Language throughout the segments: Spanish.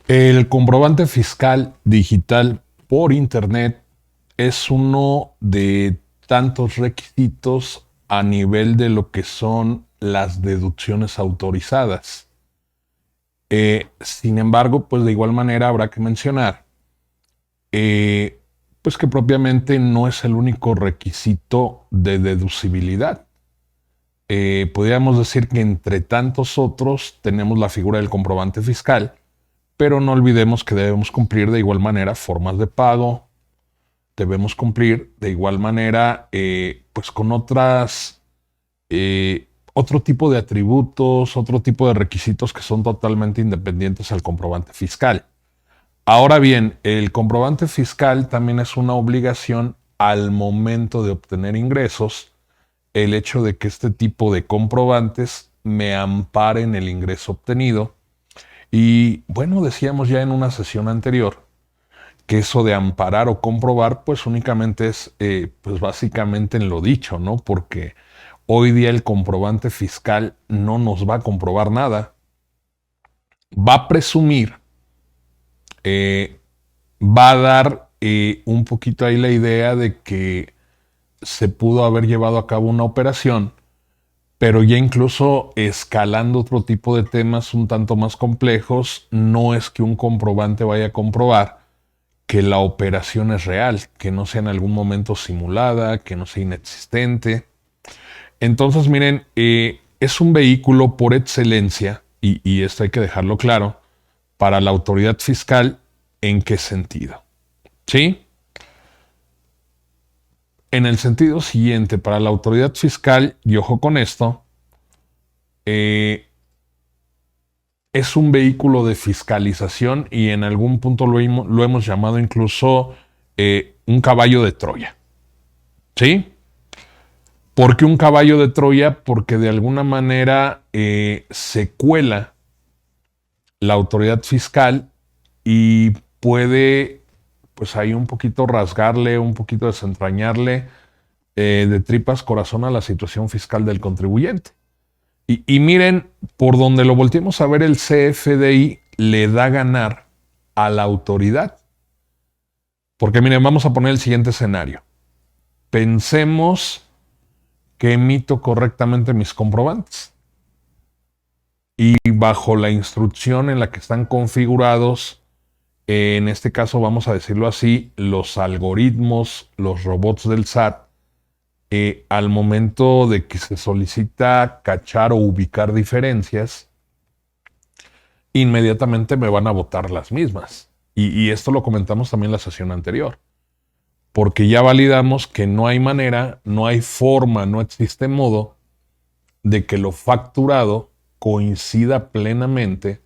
El comprobante fiscal digital por Internet es uno de tantos requisitos a nivel de lo que son las deducciones autorizadas. Sin embargo, pues de igual manera habrá que mencionar eh, pues que propiamente no es el único requisito de deducibilidad. Podríamos decir que entre tantos otros tenemos la figura del comprobante fiscal, pero no olvidemos que debemos cumplir de igual manera formas de pago, debemos cumplir de igual manera pues con otro tipo de atributos, otro tipo de requisitos que son totalmente independientes al comprobante fiscal. Ahora bien, el comprobante fiscal también es una obligación al momento de obtener ingresos, el hecho de que este tipo de comprobantes me amparen el ingreso obtenido. Y bueno, decíamos ya en una sesión anterior que eso de amparar o comprobar, pues únicamente es, pues básicamente en lo dicho, ¿no? Porque hoy día el comprobante fiscal no nos va a comprobar nada, va a presumir, eh, va a dar un poquito ahí la idea de que se pudo haber llevado a cabo una operación, pero ya incluso escalando otro tipo de temas un tanto más complejos, no es que un comprobante vaya a comprobar que la operación es real, que no sea en algún momento simulada, que no sea inexistente. Entonces, miren, es un vehículo por excelencia, y esto hay que dejarlo claro, para la autoridad fiscal. ¿En qué sentido? ¿Sí? En el sentido siguiente, para la autoridad fiscal, y ojo con esto, eh, es un vehículo de fiscalización y en algún punto lo hemos llamado incluso un caballo de Troya. ¿Sí? ¿Por qué un caballo de Troya? Porque de alguna manera se cuela la autoridad fiscal y puede, pues ahí un poquito rasgarle, un poquito desentrañarle de tripas corazón a la situación fiscal del contribuyente. Y miren, por donde lo volteemos a ver, el CFDI le da a ganar a la autoridad. Porque miren, vamos a poner el siguiente escenario. Pensemos que emito correctamente mis comprobantes. Y bajo la instrucción en la que están configurados, en este caso vamos a decirlo así, los algoritmos, los robots del SAT, al momento de que se solicita cachar o ubicar diferencias, inmediatamente me van a votar las mismas. Y esto lo comentamos también en la sesión anterior, porque ya validamos que no hay manera, no hay forma, no existe modo de que lo facturado coincida plenamente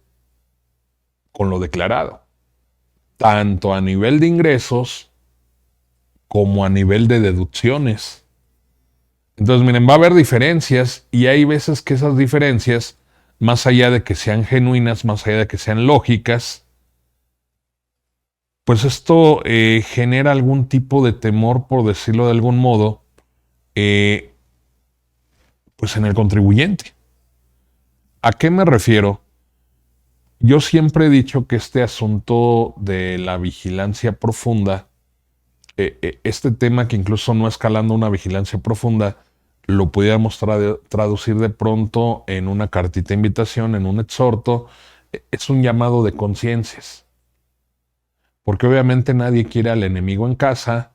con lo declarado, tanto a nivel de ingresos como a nivel de deducciones. Entonces, miren, va a haber diferencias y hay veces que esas diferencias, más allá de que sean genuinas, más allá de que sean lógicas, pues esto genera algún tipo de temor, por decirlo de algún modo, eh, pues en el contribuyente. ¿A qué me refiero? Yo siempre he dicho que este asunto de la vigilancia profunda, este tema que incluso no escalando una vigilancia profunda, lo pudiéramos traducir de pronto en una cartita de invitación, en un exhorto, es un llamado de conciencias. Porque obviamente nadie quiere al enemigo en casa.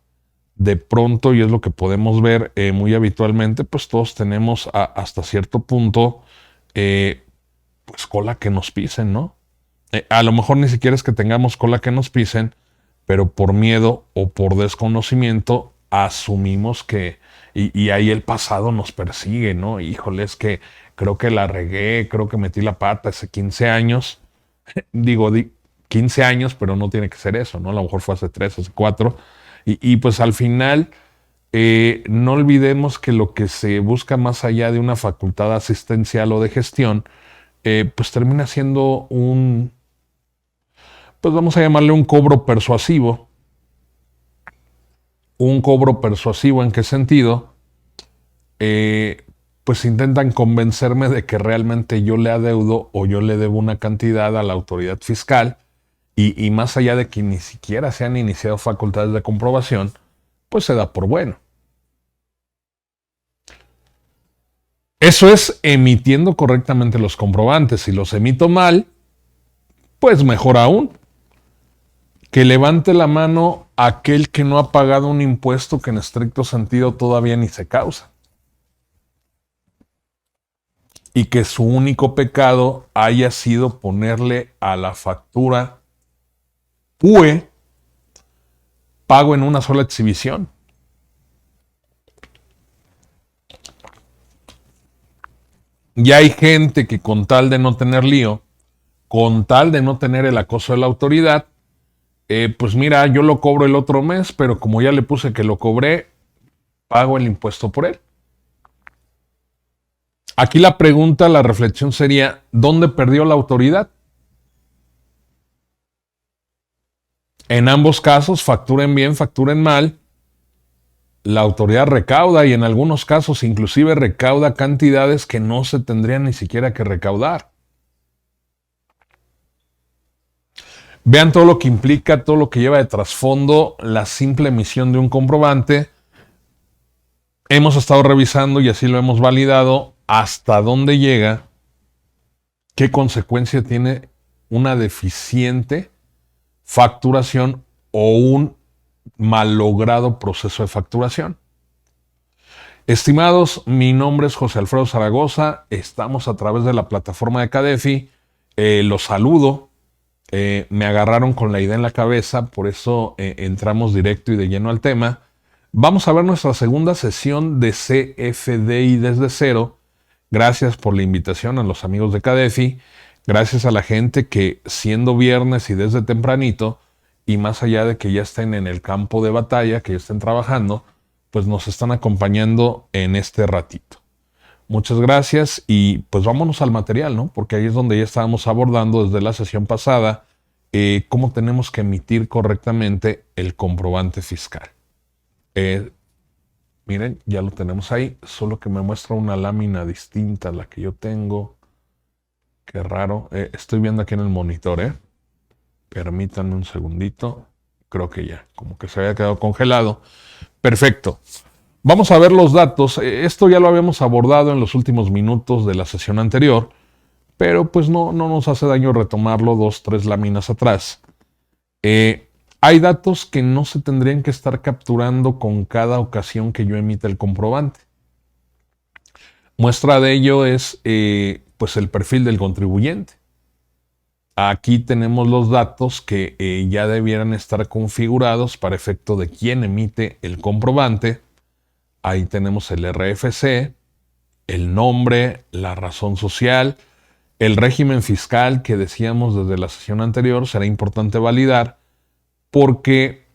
De pronto, y es lo que podemos ver muy habitualmente, pues todos tenemos hasta cierto punto, pues cola que nos pisen, ¿no? A lo mejor ni siquiera es que tengamos cola que nos pisen, pero por miedo o por desconocimiento asumimos que, y ahí el pasado nos persigue, ¿no? Híjole, es que creo que la regué, creo que metí la pata hace 15 años. Digo, 15 años, pero no tiene que ser eso, ¿no? A lo mejor fue hace 3, hace 4. Y pues al final, no olvidemos que lo que se busca más allá de una facultad asistencial o de gestión, pues termina siendo pues vamos a llamarle un cobro persuasivo. Un cobro persuasivo, ¿en qué sentido? Pues intentan convencerme de que realmente yo le adeudo o yo le debo una cantidad a la autoridad fiscal y más allá de que ni siquiera se han iniciado facultades de comprobación, pues se da por bueno. Eso es emitiendo correctamente los comprobantes. Si los emito mal, pues mejor aún, que levante la mano aquel que no ha pagado un impuesto que en estricto sentido todavía ni se causa. Y que su único pecado haya sido ponerle a la factura PUE pago en una sola exhibición. Y hay gente que con tal de no tener lío, con tal de no tener el acoso de la autoridad, pues mira, yo lo cobro el otro mes, pero como ya le puse que lo cobré, pago el impuesto por él. Aquí la pregunta, la reflexión sería, ¿dónde perdió la autoridad? En ambos casos, facturen bien, facturen mal, la autoridad recauda y en algunos casos inclusive recauda cantidades que no se tendrían ni siquiera que recaudar. Vean todo lo que implica, todo lo que lleva de trasfondo la simple emisión de un comprobante. Hemos estado revisando y así lo hemos validado hasta dónde llega, qué consecuencia tiene una deficiente facturación o un malogrado proceso de facturación. Estimados, mi nombre es José Alfredo Zaragoza, estamos a través de la plataforma de Cadefi, los saludo, me agarraron con la idea en la cabeza, por eso entramos directo y de lleno al tema. Vamos a ver nuestra segunda sesión de CFDI desde cero. Gracias por la invitación a los amigos de Cadefi. Gracias a la gente que siendo viernes y desde tempranito, y más allá de que ya estén en el campo de batalla, que ya estén trabajando, pues nos están acompañando en este ratito. Muchas gracias y pues vámonos al material, ¿no? Porque ahí es donde ya estábamos abordando desde la sesión pasada cómo tenemos que emitir correctamente el comprobante fiscal. Miren, ya lo tenemos ahí, solo que me muestra una lámina distinta a la que yo tengo. Qué raro. Estoy viendo aquí en el monitor, Permítanme un segundito. Creo que ya, como que se había quedado congelado. Perfecto. Vamos a ver los datos. Esto ya lo habíamos abordado en los últimos minutos de la sesión anterior, pero pues no nos hace daño retomarlo 2, 3 láminas atrás. Hay datos que no se tendrían que estar capturando con cada ocasión que yo emita el comprobante. Muestra de ello es pues el perfil del contribuyente. Aquí tenemos los datos que ya debieran estar configurados para efecto de quien emite el comprobante. Ahí tenemos el RFC, el nombre, la razón social, el régimen fiscal que decíamos desde la sesión anterior. Será importante validar porque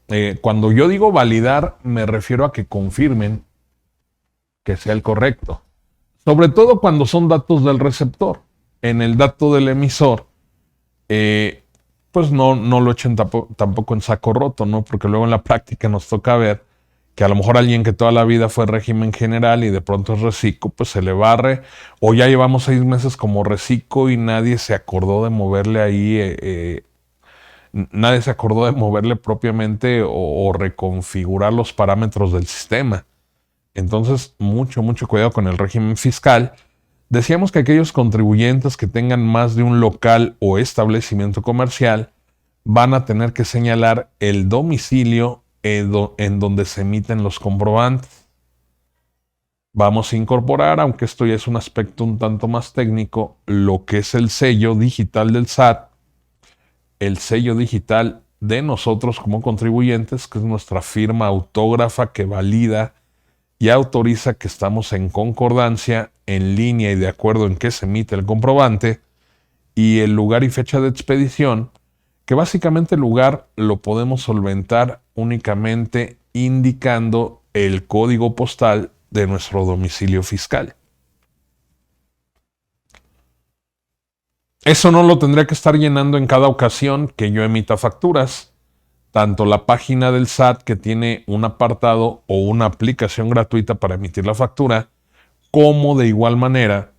cuando yo digo validar me refiero a que confirmen que sea el correcto. Sobre todo cuando son datos del receptor. En el dato del emisor, pues no lo echen tampoco en saco roto, ¿no? Porque luego en la práctica nos toca ver que a lo mejor alguien que toda la vida fue régimen general y de pronto es reciclo, pues se le barre, o ya llevamos 6 meses como reciclo y nadie se acordó de moverle ahí, nadie se acordó de moverle propiamente o reconfigurar los parámetros del sistema. Entonces, mucho cuidado con el régimen fiscal. Decíamos que aquellos contribuyentes que tengan más de un local o establecimiento comercial van a tener que señalar el domicilio en donde se emiten los comprobantes. Vamos a incorporar, aunque esto ya es un aspecto un tanto más técnico, lo que es el sello digital del SAT, el sello digital de nosotros como contribuyentes, que es nuestra firma autógrafa que valida y autoriza que estamos en concordancia, en línea y de acuerdo en que se emite el comprobante, y el lugar y fecha de expedición, que básicamente el lugar lo podemos solventar únicamente indicando el código postal de nuestro domicilio fiscal. Eso no lo tendría que estar llenando en cada ocasión que yo emita facturas. Tanto la página del SAT, que tiene un apartado o una aplicación gratuita para emitir la factura, como de igual manera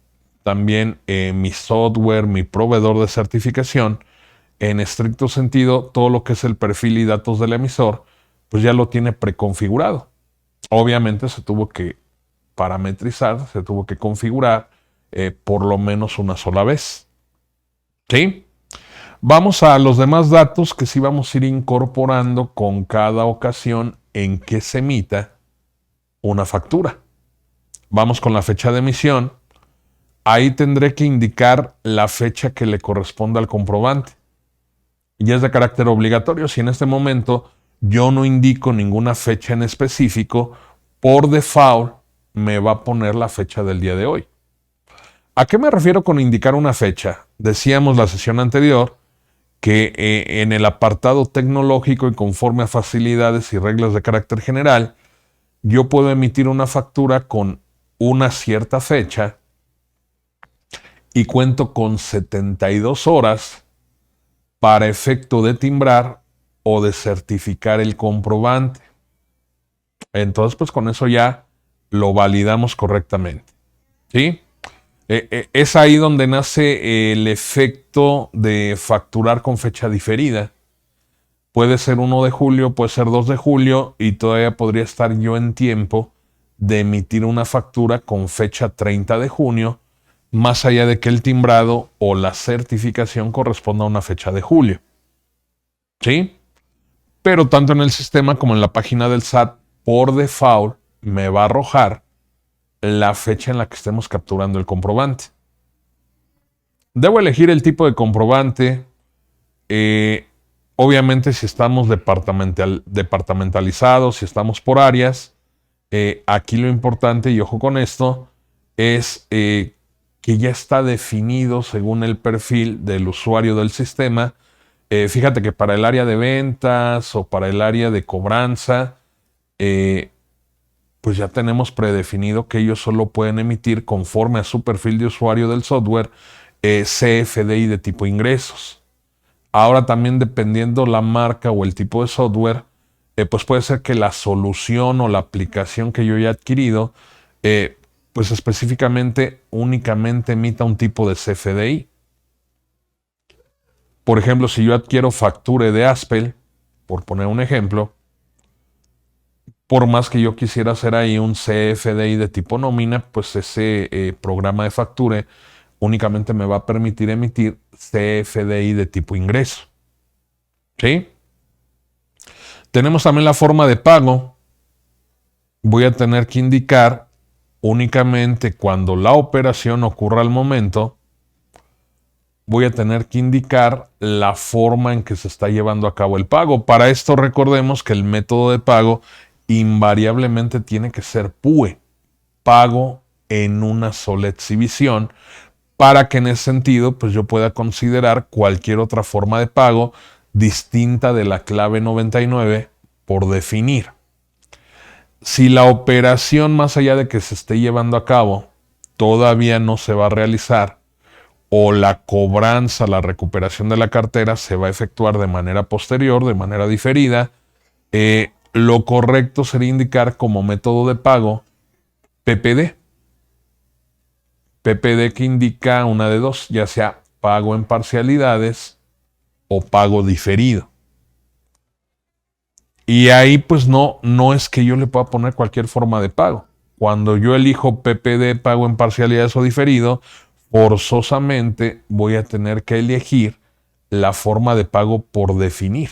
también mi software, mi proveedor de certificación, en estricto sentido, todo lo que es el perfil y datos del emisor, pues ya lo tiene preconfigurado. Obviamente se tuvo que parametrizar, se tuvo que configurar por lo menos una sola vez. ¿Sí? Vamos a los demás datos que sí vamos a ir incorporando con cada ocasión en que se emita una factura. Vamos con la fecha de emisión. Ahí tendré que indicar la fecha que le corresponde al comprobante. Y es de carácter obligatorio. Si en este momento yo no indico ninguna fecha en específico, por default me va a poner la fecha del día de hoy. ¿A qué me refiero con indicar una fecha? Decíamos la sesión anterior que en el apartado tecnológico y conforme a facilidades y reglas de carácter general, yo puedo emitir una factura con una cierta fecha y cuento con 72 horas para efecto de timbrar o de certificar el comprobante. Entonces, pues con eso ya lo validamos correctamente. ¿Sí? Es ahí donde nace el efecto de facturar con fecha diferida. Puede ser 1 de julio, puede ser 2 de julio y todavía podría estar yo en tiempo de emitir una factura con fecha 30 de junio, más allá de que el timbrado o la certificación corresponda a una fecha de julio. ¿Sí? Pero tanto en el sistema como en la página del SAT, por default, me va a arrojar la fecha en la que estemos capturando el comprobante. Debo elegir el tipo de comprobante. Obviamente, si estamos departamentalizados, si estamos por áreas, aquí lo importante, y ojo con esto, es que ya está definido según el perfil del usuario del sistema. Fíjate que para el área de ventas o para el área de cobranza, pues ya tenemos predefinido que ellos solo pueden emitir conforme a su perfil de usuario del software CFDI de tipo ingresos. Ahora también dependiendo la marca o el tipo de software, pues puede ser que la solución o la aplicación que yo haya adquirido, pues específicamente únicamente emita un tipo de CFDI. Por ejemplo, si yo adquiero Facture de Aspel, por poner un ejemplo, por más que yo quisiera hacer ahí un CFDI de tipo nómina, pues ese programa de Facture únicamente me va a permitir emitir CFDI de tipo ingreso. ¿Sí? Tenemos también la forma de pago. Voy a tener que indicar únicamente cuando la operación ocurra al momento. Voy a tener que indicar la forma en que se está llevando a cabo el pago. Para esto recordemos que el método de pago invariablemente tiene que ser PUE, pago en una sola exhibición, para que en ese sentido pues yo pueda considerar cualquier otra forma de pago distinta de la clave 99 por definir. Si la operación, más allá de que se esté llevando a cabo, todavía no se va a realizar, o la cobranza, la recuperación de la cartera se va a efectuar de manera posterior, de manera diferida, lo correcto sería indicar como método de pago PPD. PPD que indica una de dos, ya sea pago en parcialidades o pago diferido. Y ahí pues no es que yo le pueda poner cualquier forma de pago. Cuando yo elijo PPD, pago en parcialidades o diferido, forzosamente voy a tener que elegir la forma de pago por definir.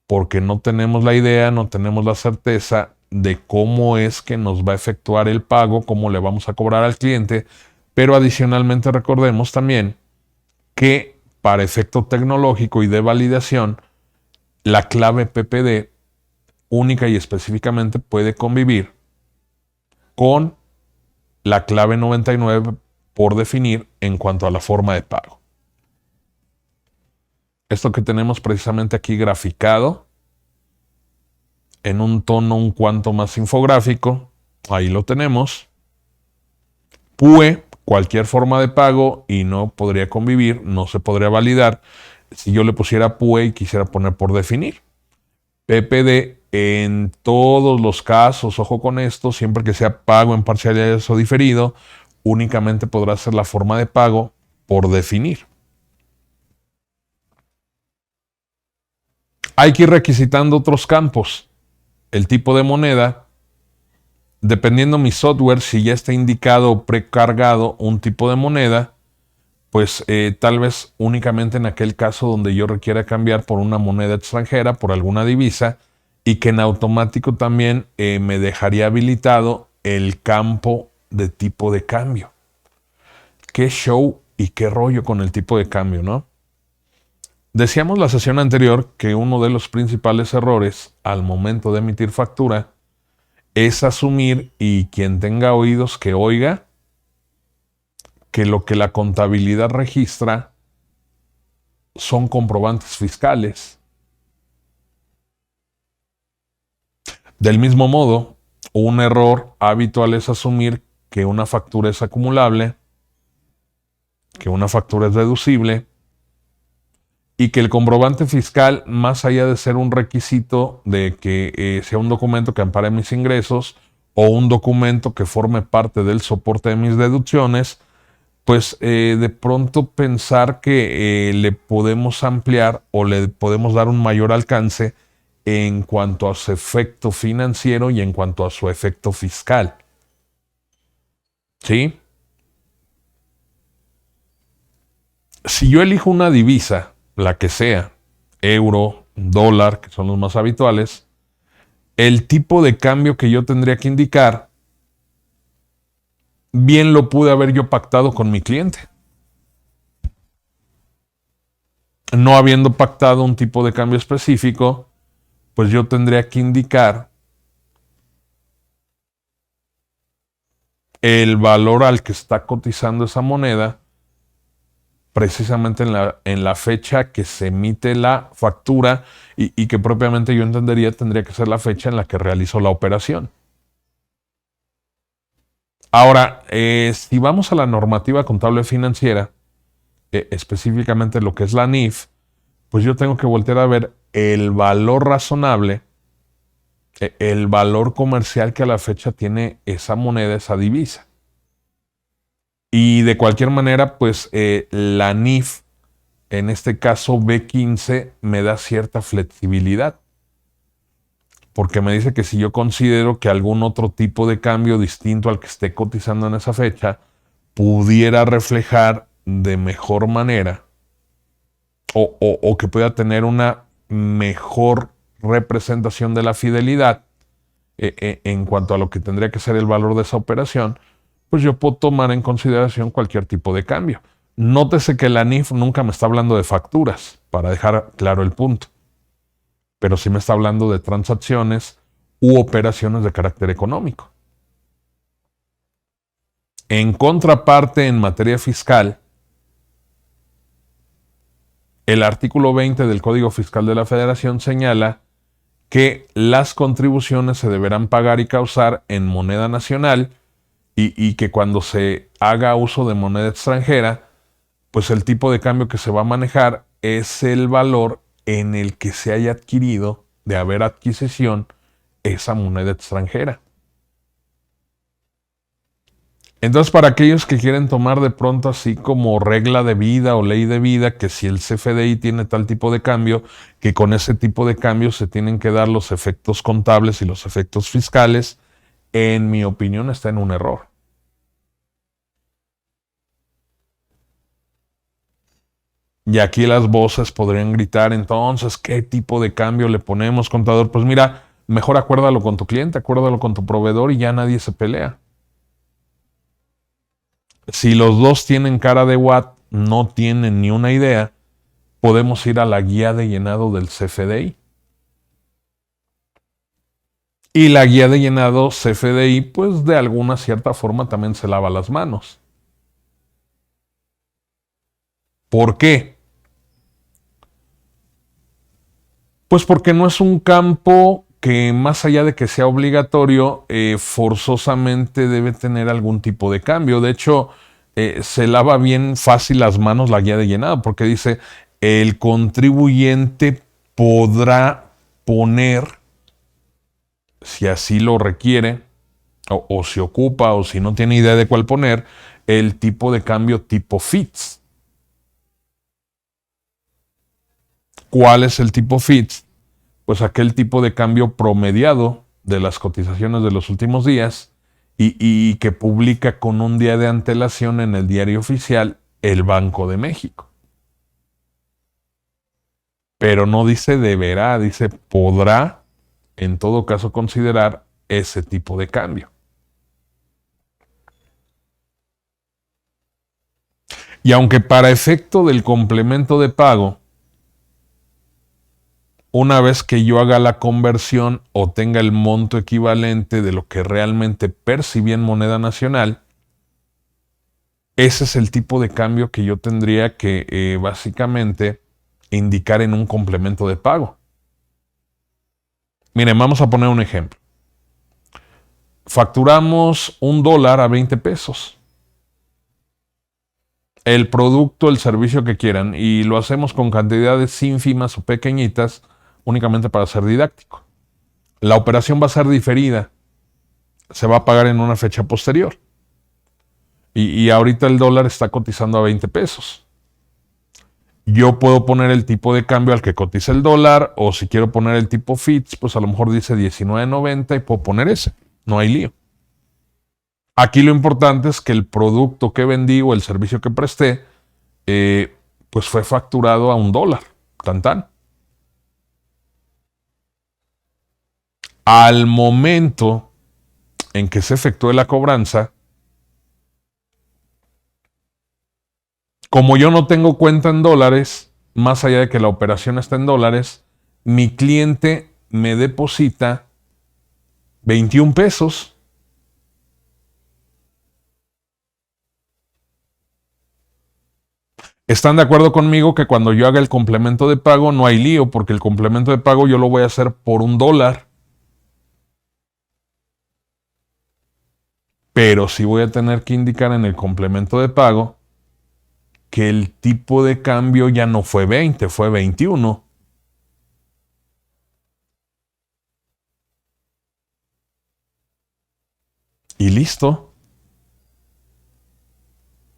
Porque no tenemos la idea, no tenemos la certeza de cómo es que nos va a efectuar el pago, cómo le vamos a cobrar al cliente, pero adicionalmente recordemos también que para efecto tecnológico y de validación, la clave PPD única y específicamente puede convivir con la clave 99 por definir en cuanto a la forma de pago. Esto que tenemos precisamente aquí graficado en un tono un cuanto más infográfico, ahí lo tenemos. PUE, cualquier forma de pago, y no podría convivir, no se podría validar si yo le pusiera PUE y quisiera poner por definir. PPD en todos los casos, ojo con esto, siempre que sea pago en parcialidades o diferido, únicamente podrá ser la forma de pago por definir. Hay que ir requisitando otros campos. El tipo de moneda, dependiendo mi software, si ya está indicado o precargado un tipo de moneda, pues tal vez únicamente en aquel caso donde yo requiera cambiar por una moneda extranjera, por alguna divisa, y que en automático también me dejaría habilitado el campo de tipo de cambio. Qué show y qué rollo con el tipo de cambio, ¿no? Decíamos la sesión anterior que uno de los principales errores al momento de emitir factura es asumir, y quien tenga oídos que oiga, que lo que la contabilidad registra son comprobantes fiscales. Del mismo modo, un error habitual es asumir que una factura es acumulable, que una factura es deducible, y que el comprobante fiscal, más allá de ser un requisito de que sea un documento que ampare mis ingresos o un documento que forme parte del soporte de mis deducciones, pues de pronto pensar que le podemos ampliar o le podemos dar un mayor alcance en cuanto a su efecto financiero y en cuanto a su efecto fiscal. ¿Sí? Si yo elijo una divisa, la que sea, euro, dólar, que son los más habituales, el tipo de cambio que yo tendría que indicar, bien lo pude haber yo pactado con mi cliente. No habiendo pactado un tipo de cambio específico, pues yo tendría que indicar el valor al que está cotizando esa moneda precisamente en la fecha que se emite la factura y que propiamente yo entendería tendría que ser la fecha en la que realizo la operación. Ahora, si vamos a la normativa contable financiera, específicamente lo que es la NIF, pues yo tengo que voltear a ver el valor razonable, el valor comercial que a la fecha tiene esa moneda, esa divisa. Y de cualquier manera, pues la NIF, en este caso B15, me da cierta flexibilidad. Porque me dice que si yo considero que algún otro tipo de cambio distinto al que esté cotizando en esa fecha pudiera reflejar de mejor manera o que pueda tener una mejor representación de la fidelidad en cuanto a lo que tendría que ser el valor de esa operación, pues yo puedo tomar en consideración cualquier tipo de cambio. Nótese que la NIF nunca me está hablando de facturas, para dejar claro el punto, pero sí me está hablando de transacciones u operaciones de carácter económico. En contraparte, en materia fiscal, el artículo 20 del Código Fiscal de la Federación señala que las contribuciones se deberán pagar y causar en moneda nacional y que cuando se haga uso de moneda extranjera, pues el tipo de cambio que se va a manejar es el valor en el que se haya adquirido, de haber adquisición, esa moneda extranjera. Entonces, para aquellos que quieren tomar de pronto así como regla de vida o ley de vida, que si el CFDI tiene tal tipo de cambio, que con ese tipo de cambio se tienen que dar los efectos contables y los efectos fiscales, en mi opinión está en un error. Y aquí las voces podrían gritar, entonces, ¿qué tipo de cambio le ponemos, contador? Pues mira, mejor acuérdalo con tu cliente, acuérdalo con tu proveedor y ya nadie se pelea. Si los dos tienen cara de Watt, no tienen ni una idea, podemos ir a la guía de llenado del CFDI. Y la guía de llenado CFDI, pues de alguna cierta forma también se lava las manos. ¿Por qué? Pues porque no es un campo que, más allá de que sea obligatorio, forzosamente debe tener algún tipo de cambio. De hecho, se lava bien fácil las manos la guía de llenado, porque dice, el contribuyente podrá poner, si así lo requiere, o si ocupa, o si no tiene idea de cuál poner, el tipo de cambio tipo FITS. ¿Cuál es el tipo FITS? pues aquel tipo de cambio promediado de las cotizaciones de los últimos días y que publica con un día de antelación en el diario oficial el Banco de México. Pero no dice deberá, dice podrá en todo caso considerar ese tipo de cambio. Y aunque para efecto del complemento de pago, una vez que yo haga la conversión o tenga el monto equivalente de lo que realmente percibí en moneda nacional, ese es el tipo de cambio que yo tendría que básicamente indicar en un complemento de pago. Miren, vamos a poner un ejemplo. Facturamos $1 a 20 pesos. El producto, el servicio que quieran, y lo hacemos con cantidades ínfimas o pequeñitas, únicamente para ser didáctico. La operación va a ser diferida, se va a pagar en una fecha posterior. Y ahorita el dólar está cotizando a 20 pesos. Yo puedo poner el tipo de cambio al que cotiza el dólar, o si quiero poner el tipo FITS, pues a lo mejor dice 19.90 y puedo poner ese. No hay lío. Aquí lo importante es que el producto que vendí o el servicio que presté, pues fue facturado a $1. Tan tan. Al momento en que se efectúe la cobranza, como yo no tengo cuenta en dólares, más allá de que la operación está en dólares, mi cliente me deposita 21 pesos. ¿Están de acuerdo conmigo que cuando yo haga el complemento de pago no hay lío? Porque el complemento de pago yo lo voy a hacer por $1. Pero sí voy a tener que indicar en el complemento de pago que el tipo de cambio ya no fue 20, fue 21. Y listo.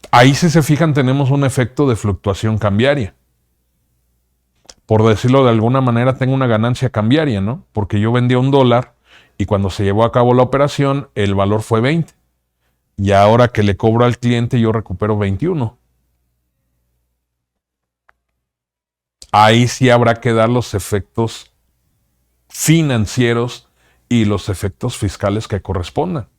Ahí, si se fijan, tenemos un efecto de fluctuación cambiaria. Por decirlo de alguna manera, tengo una ganancia cambiaria, ¿no? Porque yo vendía $1 y cuando se llevó a cabo la operación, el valor fue 20. Y ahora que le cobro al cliente, yo recupero 21. Ahí sí habrá que dar los efectos financieros y los efectos fiscales que correspondan.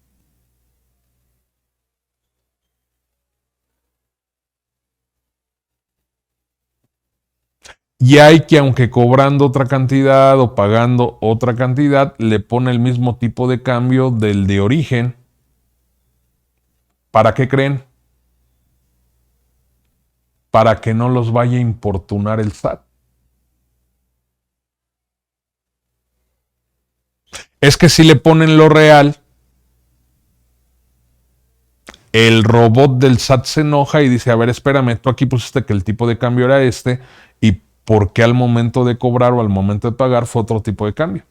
Y hay que, aunque cobrando otra cantidad o pagando otra cantidad, le pone el mismo tipo de cambio del de origen. ¿Para qué creen? Para que no los vaya a importunar el SAT. Es que si le ponen lo real, el robot del SAT se enoja y dice, a ver, espérame, tú aquí pusiste que el tipo de cambio era este, y ¿por qué al momento de cobrar o al momento de pagar fue otro tipo de cambio?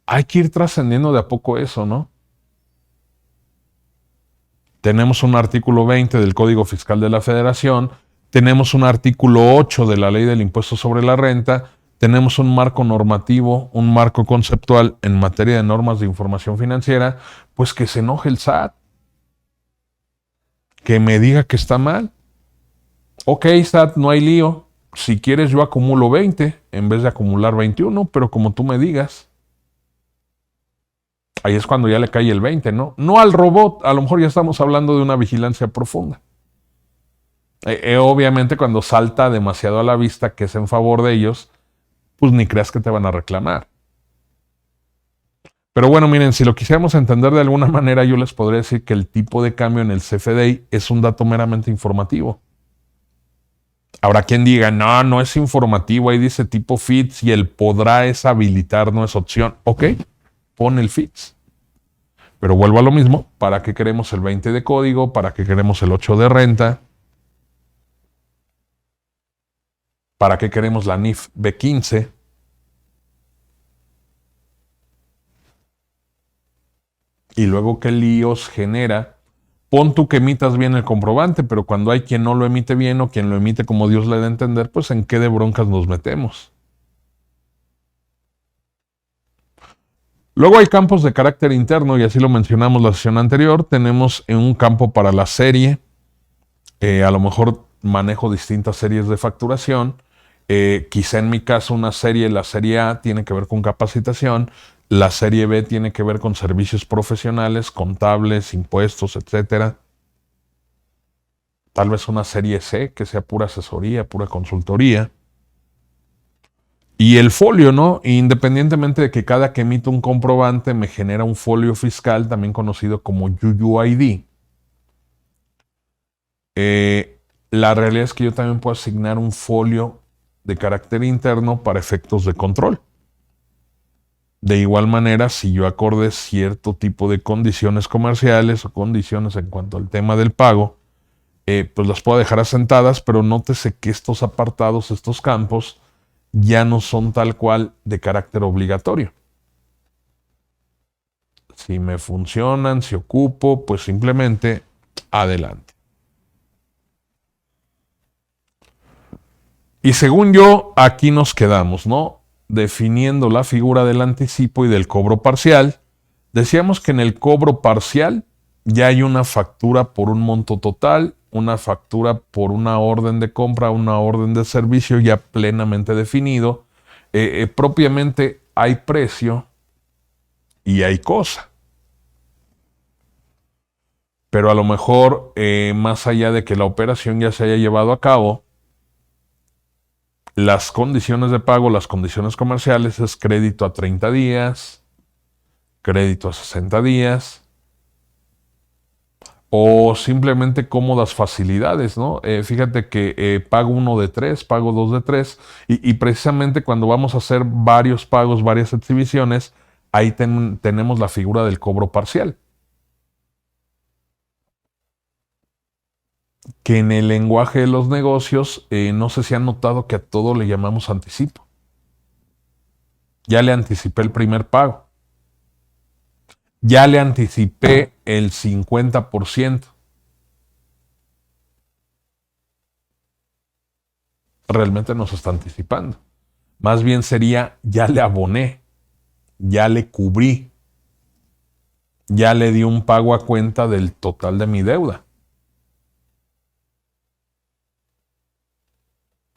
Hay que ir trascendiendo de a poco eso, ¿no? Tenemos un artículo 20 del Código Fiscal de la Federación, tenemos un artículo 8 de la Ley del Impuesto sobre la Renta, tenemos un marco normativo, un marco conceptual en materia de normas de información financiera, pues que se enoje el SAT, que me diga que está mal. Ok, SAT, no hay lío. Si quieres yo acumulo 20 en vez de acumular 21, pero como tú me digas. Ahí es cuando ya le cae el 20, ¿no? No al robot, a lo mejor ya estamos hablando de una vigilancia profunda. Obviamente cuando salta demasiado a la vista que es en favor de ellos, pues ni creas que te van a reclamar. Pero bueno, miren, si lo quisiéramos entender de alguna manera, yo les podría decir que el tipo de cambio en el CFDI es un dato meramente informativo. Habrá quien diga, no, no es informativo, ahí dice tipo FITS y el podrá es habilitar, no es opción. Ok, pon el FITS. Pero vuelvo a lo mismo, ¿para qué queremos el 20 de código? ¿Para qué queremos el 8 de renta? ¿Para qué queremos la NIF B15? Y luego qué líos genera Pon tú que emitas bien el comprobante, pero cuando hay quien no lo emite bien o quien lo emite como Dios le da a entender, pues en qué de broncas nos metemos. Luego hay campos de carácter interno, y así lo mencionamos la sesión anterior. Tenemos un campo para la serie, a lo mejor manejo distintas series de facturación. Quizá en mi caso una serie, la serie A, tiene que ver con capacitación, la serie B tiene que ver con servicios profesionales, contables, impuestos, etcétera. Tal vez una serie C, que sea pura asesoría, pura consultoría. Y el folio, ¿no? Independientemente de que cada que emito un comprobante me genera un folio fiscal, también conocido como UUID. La realidad es que yo también puedo asignar un folio de carácter interno para efectos de control. De igual manera, si yo acorde cierto tipo de condiciones comerciales o condiciones en cuanto al tema del pago, pues las puedo dejar asentadas, pero nótese que estos apartados, estos campos, ya no son tal cual de carácter obligatorio. Si me funcionan, si ocupo, pues simplemente adelante. Y según yo, aquí nos quedamos, ¿no? Definiendo la figura del anticipo y del cobro parcial. Decíamos que en el cobro parcial ya hay una factura por un monto total, una factura por una orden de compra, una orden de servicio ya plenamente definido. Propiamente hay precio y hay cosa. Pero a lo mejor, más allá de que la operación ya se haya llevado a cabo, las condiciones de pago, las condiciones comerciales es crédito a 30 días, crédito a 60 días, o simplemente cómodas facilidades, ¿no? Fíjate que pago 1 de 3, pago 2 de 3, y precisamente cuando vamos a hacer varios pagos, varias exhibiciones, ahí tenemos la figura del cobro parcial. Que en el lenguaje de los negocios, no sé si han notado que a todo le llamamos anticipo. Ya le anticipé el primer pago. Ya le anticipé el 50%. Realmente no se está anticipando. Más bien sería, ya le aboné, ya le cubrí, ya le di un pago a cuenta del total de mi deuda.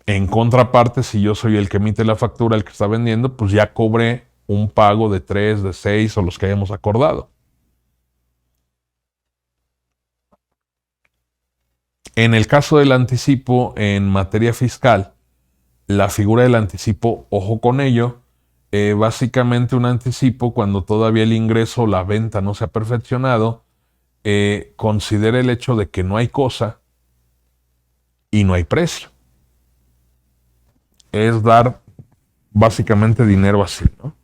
En contraparte, si yo soy el que emite la factura, el que está vendiendo, pues ya cobré un pago de 3, de 6 o los que hayamos acordado. En el caso del anticipo en materia fiscal, la figura del anticipo, ojo con ello, básicamente un anticipo cuando todavía el ingreso o la venta no se ha perfeccionado, considera el hecho de que no hay cosa y no hay precio. Es dar básicamente dinero así, ¿no?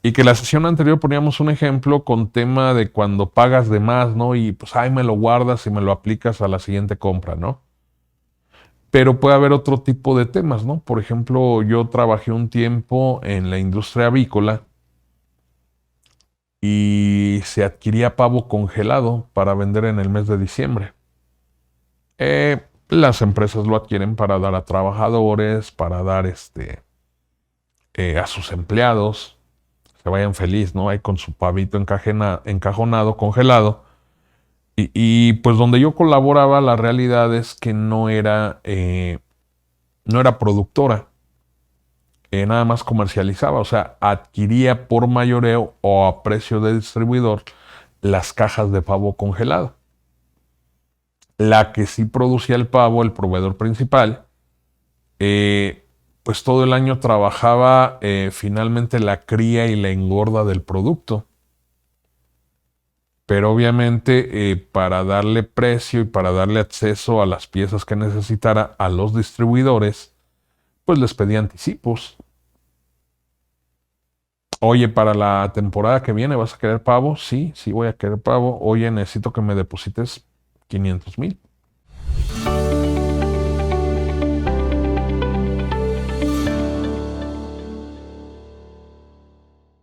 Y que la sesión anterior poníamos un ejemplo con tema de cuando pagas de más, ¿no? Y pues ahí me lo guardas y me lo aplicas a la siguiente compra, ¿no? Pero puede haber otro tipo de temas, ¿no? Por ejemplo, yo trabajé un tiempo en la industria avícola y se adquiría pavo congelado para vender en el mes de diciembre. Las empresas lo adquieren para dar a trabajadores, para dar a sus empleados, se vayan feliz, ¿no? Ahí con su pavito encajonado, congelado. Pues donde yo colaboraba, la realidad es que no era productora, nada más comercializaba, o sea, adquiría por mayoreo o a precio de distribuidor las cajas de pavo congelado. La que sí producía el pavo, el proveedor principal, pues todo el año trabajaba finalmente la cría y la engorda del producto. Pero obviamente para darle precio y para darle acceso a las piezas que necesitara a los distribuidores, pues les pedía anticipos. Oye, para la temporada que viene, ¿vas a querer pavo? Sí, sí voy a querer pavo. Oye, necesito que me deposites 500,000.